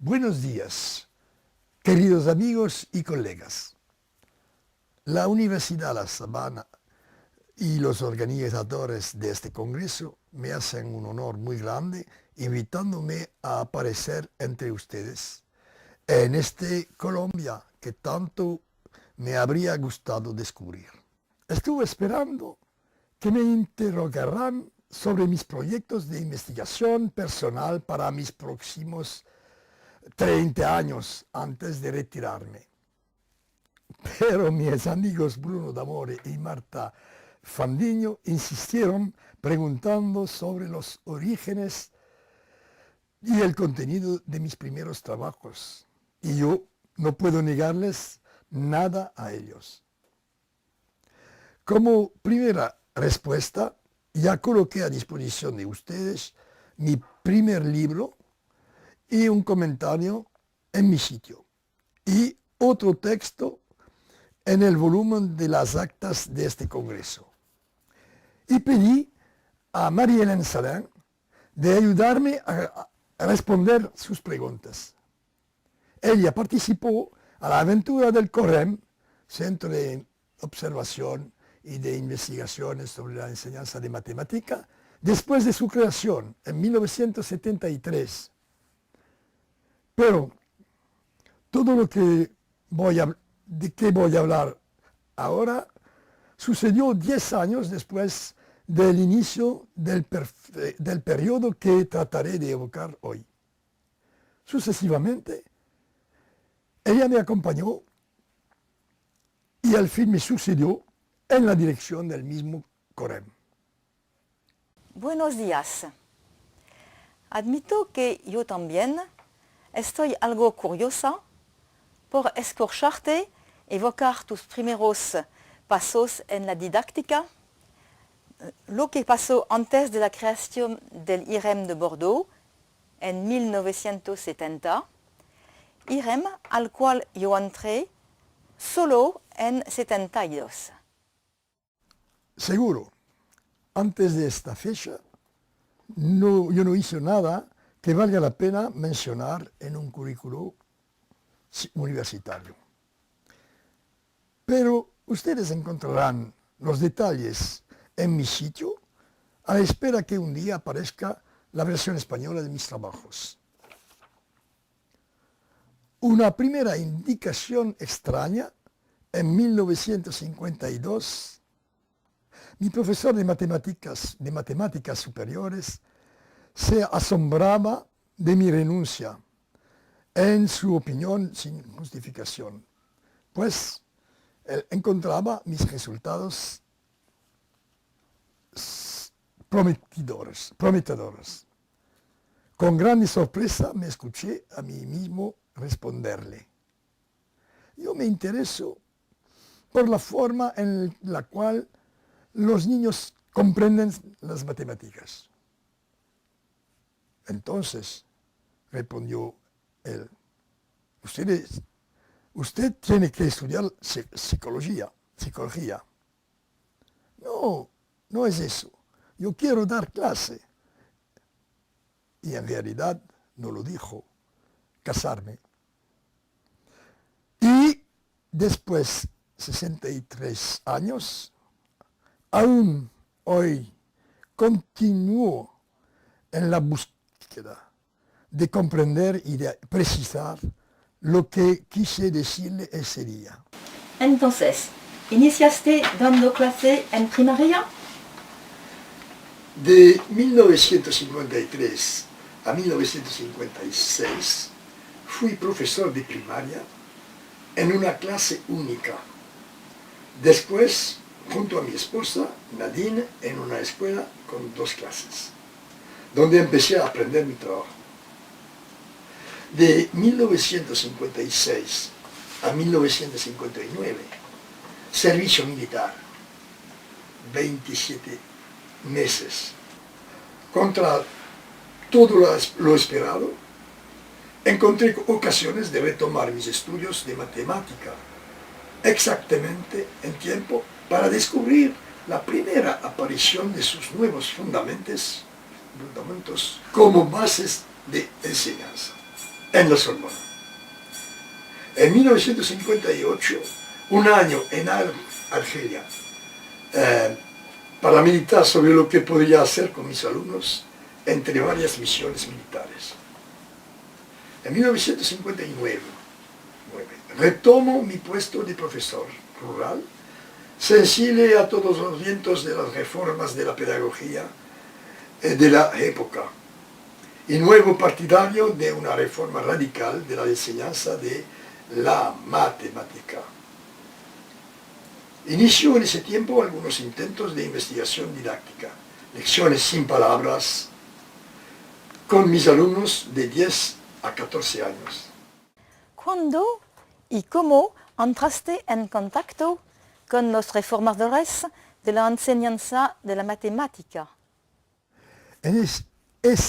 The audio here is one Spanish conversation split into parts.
Buenos días, queridos amigos y colegas. La Universidad La Sabana y los organizadores de este congreso me hacen un honor muy grande invitándome a aparecer entre ustedes en este Colombia que tanto me habría gustado descubrir. Estuve esperando que me interrogaran sobre mis proyectos de investigación personal para mis próximos 30 años antes de retirarme. Pero mis amigos Bruno D'Amore y Marta Fandiño insistieron preguntando sobre los orígenes y el contenido de mis primeros trabajos. Y yo no puedo negarles nada a ellos. Como primera respuesta, ya coloqué a disposición de ustedes mi primer libro y un comentario en mi sitio y otro texto en el volumen de las actas de este congreso. Y pedí a Marie-Hélène Salin de ayudarme a responder sus preguntas. Ella participó a la aventura del COREM, Centro de Observación y de Investigaciones sobre la Enseñanza de Matemática, después de su creación en 1973. Pero todo lo que de que voy a hablar ahora sucedió 10 años después del inicio del periodo que trataré de evocar hoy. Sucesivamente, ella me acompañó y al fin me sucedió en la dirección del mismo COREM. Buenos días. Admito que yo también estoy algo curiosa por escucharte evocar tus primeros pasos en la didáctica, lo que pasó antes de la creación del IREM de Bordeaux en 1970, IREM al cual yo entré solo en 72. Seguro, antes de esta fecha, yo no hice nada que valga la pena mencionar en un currículo universitario. Pero ustedes encontrarán los detalles en mi sitio a la espera que un día aparezca la versión española de mis trabajos. Una primera indicación extraña, en 1952, mi profesor de matemáticas superiores se asombraba de mi renuncia, en su opinión sin justificación, pues él encontraba mis resultados prometedores. Con grande sorpresa me escuché a mí mismo responderle: yo me intereso por la forma en la cual los niños comprenden las matemáticas. Entonces, respondió él, usted tiene que estudiar psicología. No, no es eso. Yo quiero dar clase. Y en realidad no lo dijo, casarme. Y después, 63 años, aún hoy continúo en la búsqueda de comprender y de precisar lo que quise decirle ese día. Entonces, ¿iniciaste dando clase en primaria? De 1953 a 1956 fui profesor de primaria en una clase única. Después, junto a mi esposa, Nadine, en una escuela con 2 clases, donde empecé a aprender mi trabajo. De 1956 a 1959, servicio militar, 27 meses. Contra todo lo esperado, encontré ocasiones de retomar mis estudios de matemática, exactamente en tiempo para descubrir la primera aparición de sus nuevos fundamentos como bases de enseñanza. en la Sorbona. En 1958, un año en Argelia, para meditar sobre lo que podría hacer con mis alumnos entre varias misiones militares. En 1959, retomo mi puesto de profesor rural, sensible a todos los vientos de las reformas de la pedagogía de la época, y nuevo partidario de una reforma radical de la enseñanza de la matemática. Inició en ese tiempo algunos intentos de investigación didáctica, lecciones sin palabras, con mis alumnos de 10 a 14 años. ¿Cuándo y cómo entraste en contacto con los reformadores de la enseñanza de la matemática? Es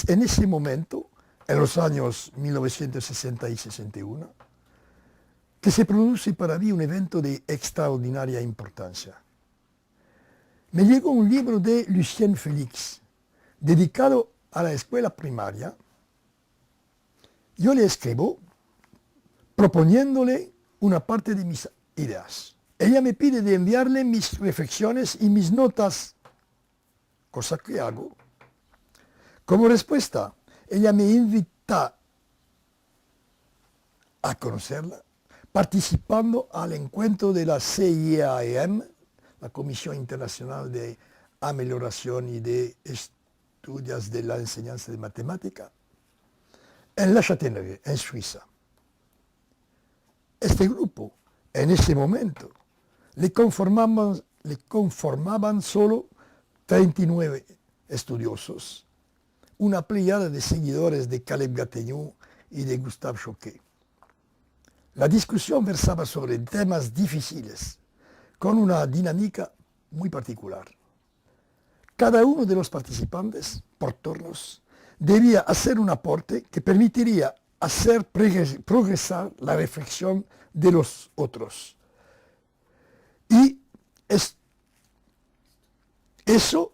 en ese momento, en los años 1960 y 61, que se produce para mí un evento de extraordinaria importancia. Me llegó un libro de Lucien Félix, dedicado a la escuela primaria. Yo le escribo proponiéndole una parte de mis ideas. Ella me pide de enviarle mis reflexiones y mis notas, cosa que hago. Como respuesta, ella me invita a conocerla, participando al encuentro de la CIAEM, la Comisión Internacional de Amelioración y de Estudios de la Enseñanza de Matemática, en La Châtelleraie, en Suiza. Este grupo, en ese momento, le conformaban solo 39 estudiosos, una pléyade de seguidores de Caleb Gattegnoux y de Gustave Choquet. La discusión versaba sobre temas difíciles, con una dinámica muy particular. Cada uno de los participantes, por turnos, debía hacer un aporte que permitiría hacer progresar la reflexión de los otros. Y eso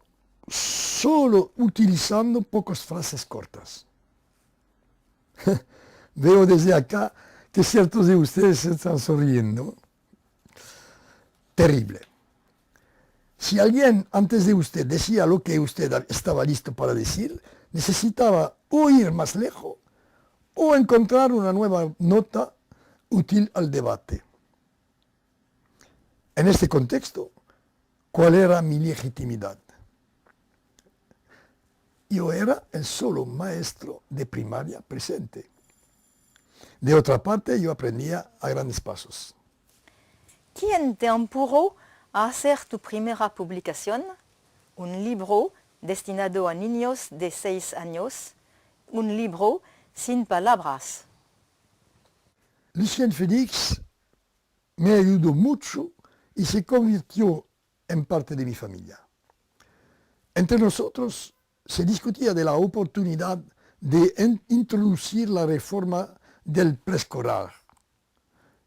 solo utilizando pocas frases cortas. Veo desde acá que ciertos de ustedes se están sonriendo. Terrible. Si alguien antes de usted decía lo que usted estaba listo para decir, necesitaba o ir más lejos o encontrar una nueva nota útil al debate. En este contexto, ¿cuál era mi legitimidad? Yo era el solo maestro de primaria presente. De otra parte, yo aprendía a grandes pasos. ¿Quién te empujó a hacer tu primera publicación? Un libro destinado a niños de 6 años, un libro sin palabras. Lucien Félix me ayudó mucho y se convirtió en parte de mi familia. Entre nosotros se discutía de la oportunidad de introducir la reforma del preescolar.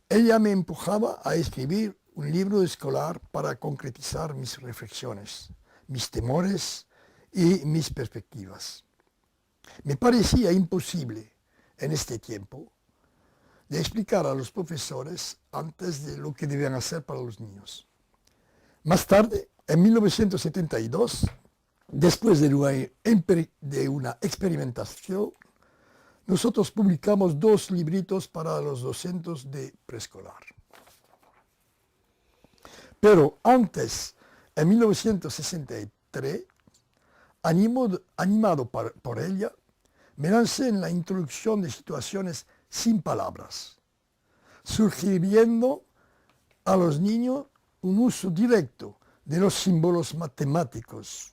Ella me empujaba a escribir un libro escolar para concretizar mis reflexiones, mis temores y mis perspectivas. Me parecía imposible en este tiempo de explicar a los profesores antes de lo que debían hacer para los niños. Más tarde, en 1972, después de una experimentación, nosotros publicamos 2 libritos para los docentes de preescolar. Pero antes, en 1963, animado por ella, me lancé en la introducción de situaciones sin palabras, sugiriendo a los niños un uso directo de los símbolos matemáticos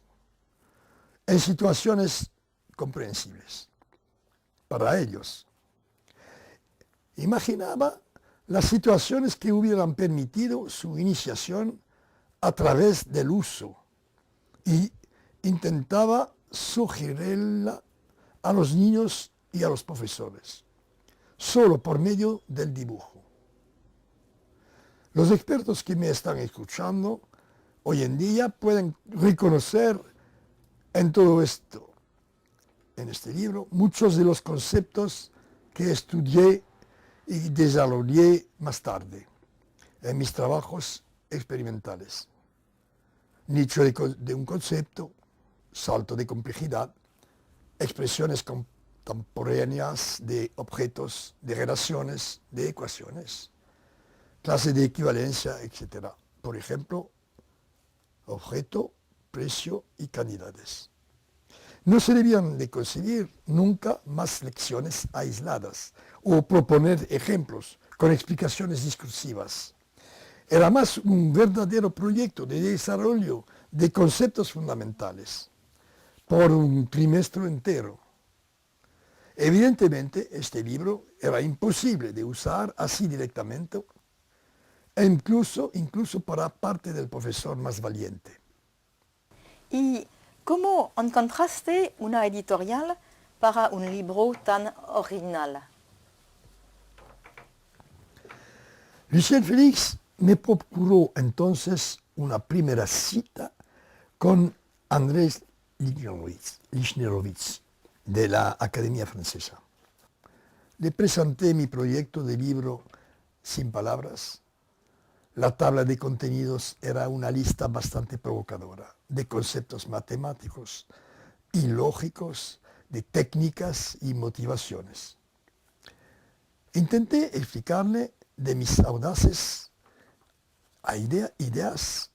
en situaciones comprensibles para ellos. Imaginaba las situaciones que hubieran permitido su iniciación a través del uso y intentaba sugerirla a los niños y a los profesores, solo por medio del dibujo. Los expertos que me están escuchando hoy en día pueden reconocer en todo esto, en este libro, muchos de los conceptos que estudié y desarrollé más tarde en mis trabajos experimentales. Nicho de un concepto, salto de complejidad, expresiones contemporáneas de objetos, de relaciones, de ecuaciones, clase de equivalencia, etc. Por ejemplo, objeto, precio y cantidades. No se debían de concebir nunca más lecciones aisladas o proponer ejemplos con explicaciones discursivas. Era más un verdadero proyecto de desarrollo de conceptos fundamentales por un trimestre entero. Evidentemente, este libro era imposible de usar así directamente, e incluso para parte del profesor más valiente. ¿Y cómo encontraste una editorial para un libro tan original? Lucien Félix me procuró entonces una primera cita con Andrés Lichnerowitz de la Academia Francesa. Le presenté mi proyecto de libro sin palabras. La tabla de contenidos era una lista bastante provocadora de conceptos matemáticos y lógicos, de técnicas y motivaciones. Intenté explicarle de mis audaces ideas.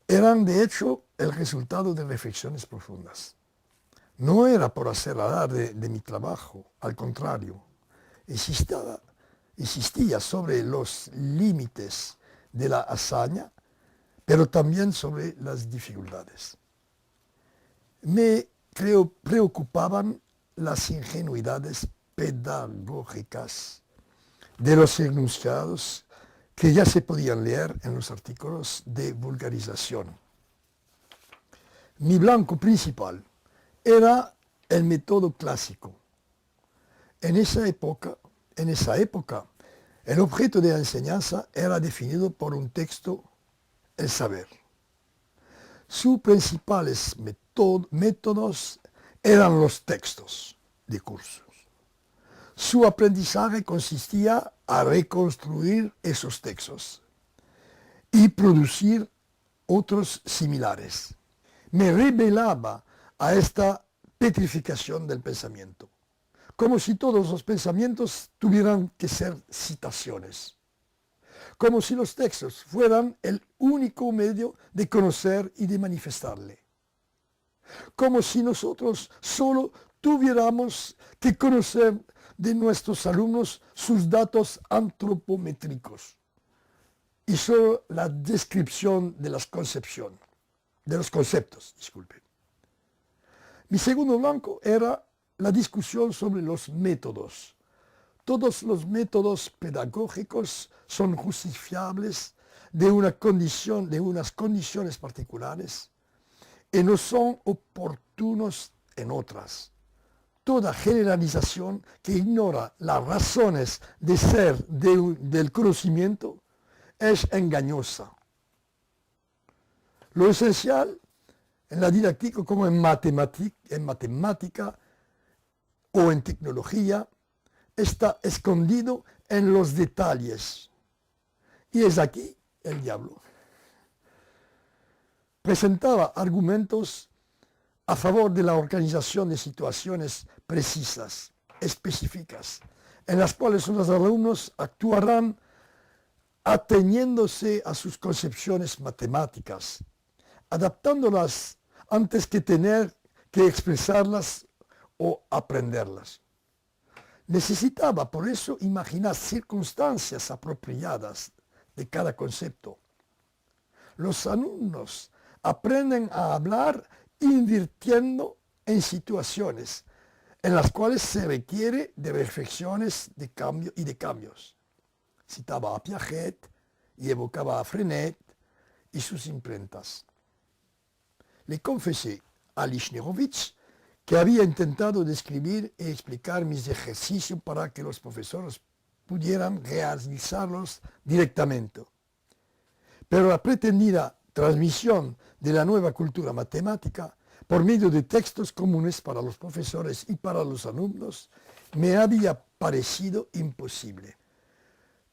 Eran de hecho el resultado de reflexiones profundas. No era por hacer alarde de mi trabajo, al contrario, insistía sobre los límites de la hazaña, pero también sobre las dificultades. Me preocupaban las ingenuidades pedagógicas de los enunciados que ya se podían leer en los artículos de vulgarización. Mi blanco principal era el método clásico. En esa época, el objeto de la enseñanza era definido por un texto, el saber. Sus principales métodos eran los textos de cursos. Su aprendizaje consistía en reconstruir esos textos y producir otros similares. Me rebelaba a esta petrificación del pensamiento, como si todos los pensamientos tuvieran que ser citaciones, como si los textos fueran el único medio de conocer y de manifestarle, como si nosotros solo tuviéramos que conocer de nuestros alumnos sus datos antropométricos y solo la descripción de los conceptos. Mi segundo blanco era la discusión sobre los métodos. Todos los métodos pedagógicos son justifiables de unas condiciones particulares y no son oportunos en otras. Toda generalización que ignora las razones de ser del conocimiento es engañosa. Lo esencial en la didáctica como en matemática o en tecnología está escondido en los detalles. Y es aquí el diablo. Presentaba argumentos a favor de la organización de situaciones precisas, específicas, en las cuales los alumnos actuarán ateniéndose a sus concepciones matemáticas, adaptándolas antes que tener que expresarlas o aprenderlas. Necesitaba por eso imaginar circunstancias apropiadas de cada concepto. Los alumnos aprenden a hablar invirtiendo en situaciones en las cuales se requiere de reflexiones de cambio y de cambios. Citaba a Piaget y evocaba a Frenet y sus imprentas. Le confesé a Lichnerowitz que había intentado describir y explicar mis ejercicios para que los profesores pudieran realizarlos directamente. Pero la pretendida transmisión de la nueva cultura matemática por medio de textos comunes para los profesores y para los alumnos me había parecido imposible.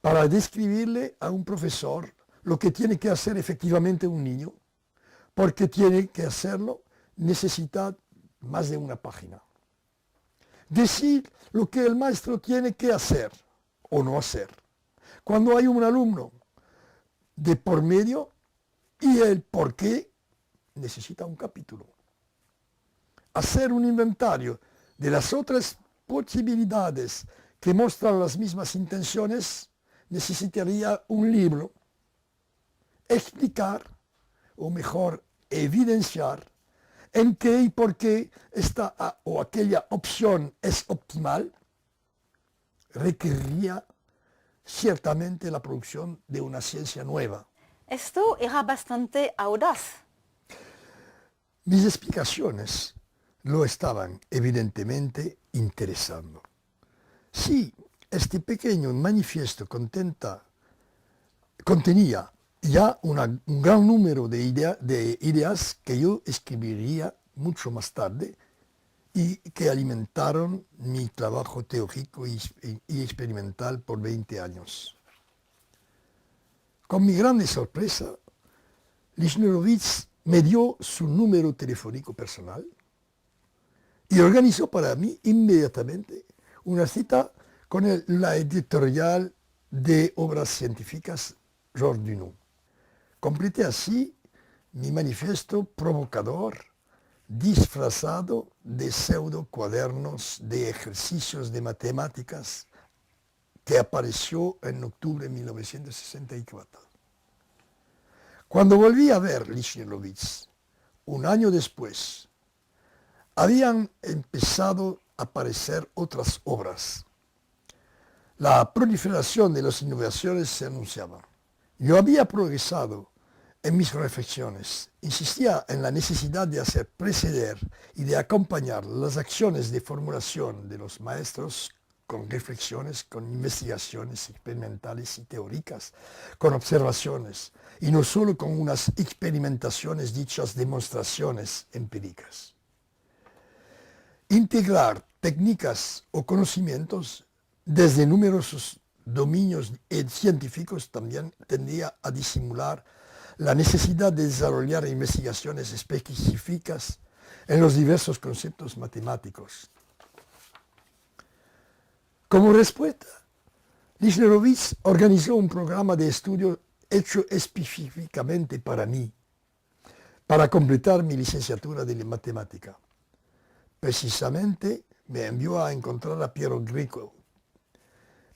Para describirle a un profesor lo que tiene que hacer efectivamente un niño, porque tiene que hacerlo, necesita más de una página. Decir lo que el maestro tiene que hacer o no hacer. Cuando hay un alumno de por medio y el por qué, necesita un capítulo. Hacer un inventario de las otras posibilidades que muestran las mismas intenciones, necesitaría un libro. Explicar, o mejor, evidenciar, en qué y por qué esta o aquella opción es optimal, requeriría ciertamente la producción de una ciencia nueva. Esto era bastante audaz. Mis explicaciones lo estaban evidentemente interesando. Si este pequeño manifiesto contenía ya un gran número de ideas que yo escribiría mucho más tarde y que alimentaron mi trabajo teórico y experimental por 20 años. Con mi grande sorpresa, Lichnerowitz me dio su número telefónico personal y organizó para mí inmediatamente una cita con la editorial de obras científicas Georges Dunod. Completé así mi manifiesto provocador, disfrazado de pseudo cuadernos de ejercicios de matemáticas, que apareció en octubre de 1964. Cuando volví a ver Lichnerowitz, un año después, habían empezado a aparecer otras obras. La proliferación de las innovaciones se anunciaba. Yo había progresado en mis reflexiones, insistía en la necesidad de hacer preceder y de acompañar las acciones de formulación de los maestros con reflexiones, con investigaciones experimentales y teóricas, con observaciones, y no solo con unas experimentaciones dichas demostraciones empíricas. Integrar técnicas o conocimientos desde numerosos dominios científicos también tendía a disimular la necesidad de desarrollar investigaciones específicas en los diversos conceptos matemáticos. Como respuesta, Lichnerowitz organizó un programa de estudio hecho específicamente para mí, para completar mi licenciatura de matemática. Precisamente me envió a encontrar a Piero Grieco,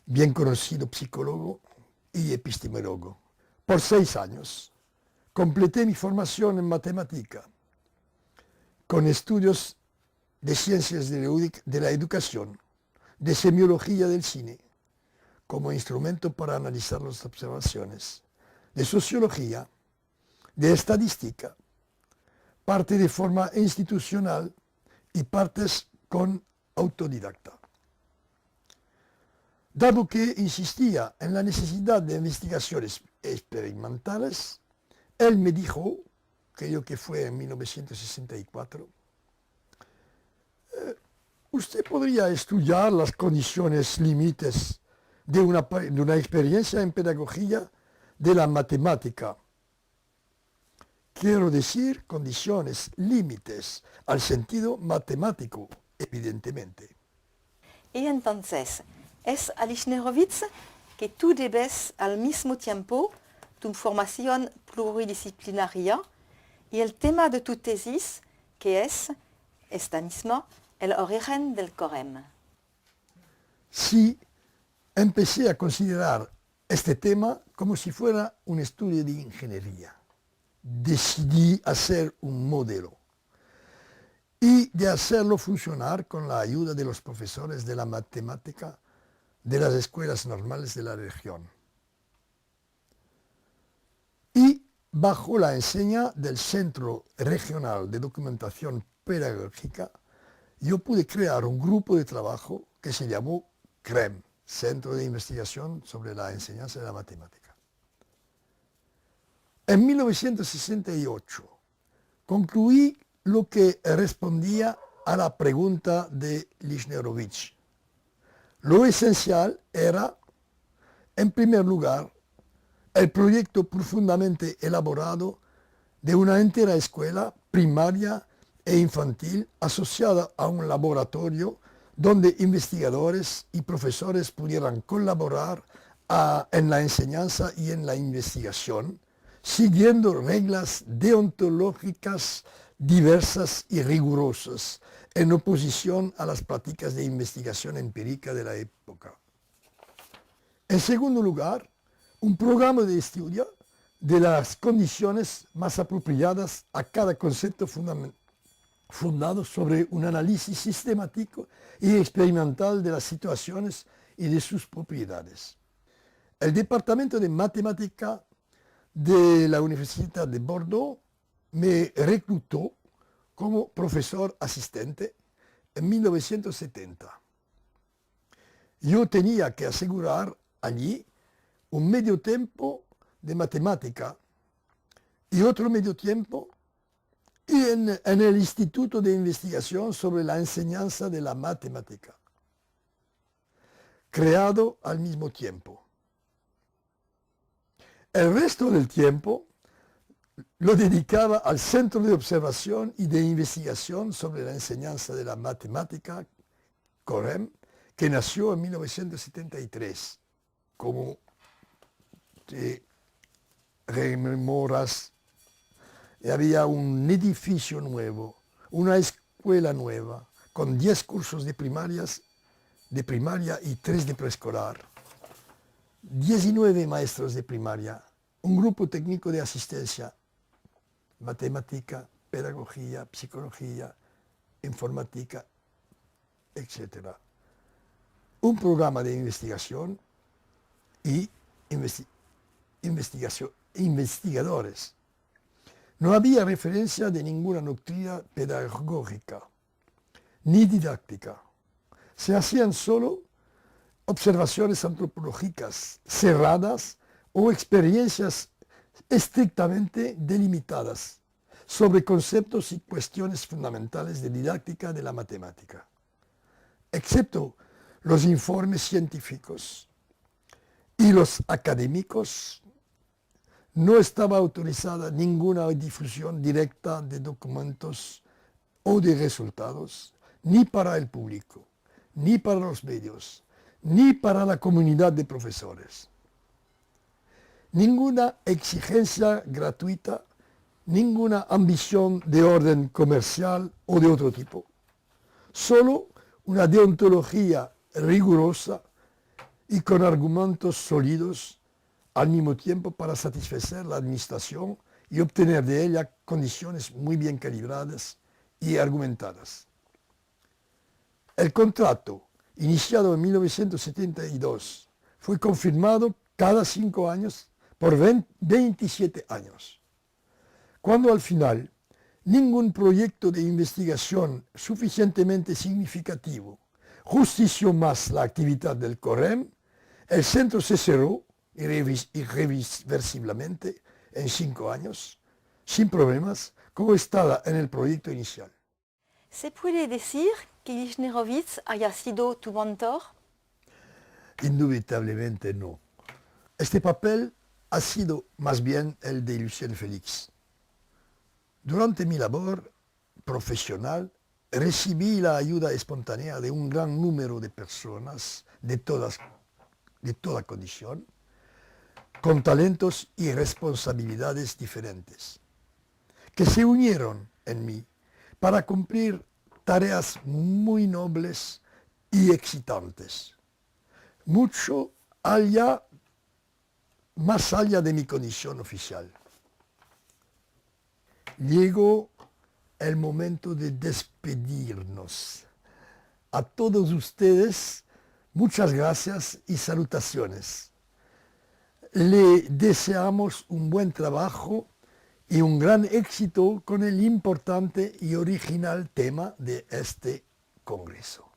bien conocido psicólogo y epistemólogo. Por 6 años completé mi formación en matemática, con estudios de ciencias de la educación, de semiología del cine, como instrumento para analizar las observaciones, de sociología, de estadística, parte de forma institucional y partes con autodidacta. Dado que insistía en la necesidad de investigaciones experimentales, él me dijo, creo que fue en 1964, usted podría estudiar las condiciones límites de una experiencia en pedagogía de la matemática. Quiero decir, condiciones límites al sentido matemático, evidentemente. Y entonces, es a Lichnerowitz que tú debes al mismo tiempo tu formación pluridisciplinaria y el tema de tu tesis, que es, esta misma, el origen del Corem. Sí, empecé a considerar este tema como si fuera un estudio de ingeniería. Decidí hacer un modelo y de hacerlo funcionar con la ayuda de los profesores de la matemática de las escuelas normales de la región. Y bajo la enseña del Centro Regional de Documentación Pedagógica, yo pude crear un grupo de trabajo que se llamó CREM, Centro de Investigación sobre la Enseñanza de la Matemática. En 1968 concluí lo que respondía a la pregunta de Lichnerowitz. Lo esencial era, en primer lugar, el proyecto profundamente elaborado de una entera escuela primaria e infantil asociada a un laboratorio donde investigadores y profesores pudieran colaborar en la enseñanza y en la investigación, siguiendo reglas deontológicas diversas y rigurosas, en oposición a las prácticas de investigación empírica de la época. En segundo lugar, un programa de estudio de las condiciones más apropiadas a cada concepto fundado sobre un análisis sistemático y experimental de las situaciones y de sus propiedades. El Departamento de Matemática de la Universidad de Bordeaux me reclutó como profesor asistente en 1970. Yo tenía que asegurar allí un medio tiempo de matemática y otro medio tiempo en el Instituto de Investigación sobre la Enseñanza de la Matemática, creado al mismo tiempo. El resto del tiempo lo dedicaba al Centro de Observación y de Investigación sobre la Enseñanza de la Matemática, COREM, que nació en 1973. Como te rememoras, había un edificio nuevo, una escuela nueva, con 10 cursos de primaria y 3 de preescolar, 19 maestros de primaria, un grupo técnico de asistencia, matemática, pedagogía, psicología, informática, etc. Un programa de investigación y investigadores. No había referencia de ninguna doctrina pedagógica, ni didáctica. Se hacían solo observaciones antropológicas cerradas o experiencias estrictamente delimitadas sobre conceptos y cuestiones fundamentales de didáctica de la matemática. Excepto los informes científicos y los académicos, no estaba autorizada ninguna difusión directa de documentos o de resultados, ni para el público, ni para los medios, ni para la comunidad de profesores. Ninguna exigencia gratuita, ninguna ambición de orden comercial o de otro tipo. Solo una deontología rigurosa y con argumentos sólidos al mismo tiempo para satisfacer la administración y obtener de ella condiciones muy bien calibradas y argumentadas. El contrato, iniciado en 1972, fue confirmado cada 5 años por 27 años. Cuando al final ningún proyecto de investigación suficientemente significativo justició más la actividad del COREM, el centro se cerró irreversiblemente en 5 años, sin problemas, como estaba en el proyecto inicial. ¿Se puede decir que Lichnerowitz haya sido tu mentor? Indubitablemente no. Este papel ha sido más bien el de Lucien Félix. Durante mi labor profesional recibí la ayuda espontánea de un gran número de personas de toda condición, con talentos y responsabilidades diferentes, que se unieron en mí para cumplir tareas muy nobles y excitantes, mucho más allá de mi condición oficial. Llegó el momento de despedirnos. A todos ustedes, muchas gracias y salutaciones. Le deseamos un buen trabajo y un gran éxito con el importante y original tema de este congreso.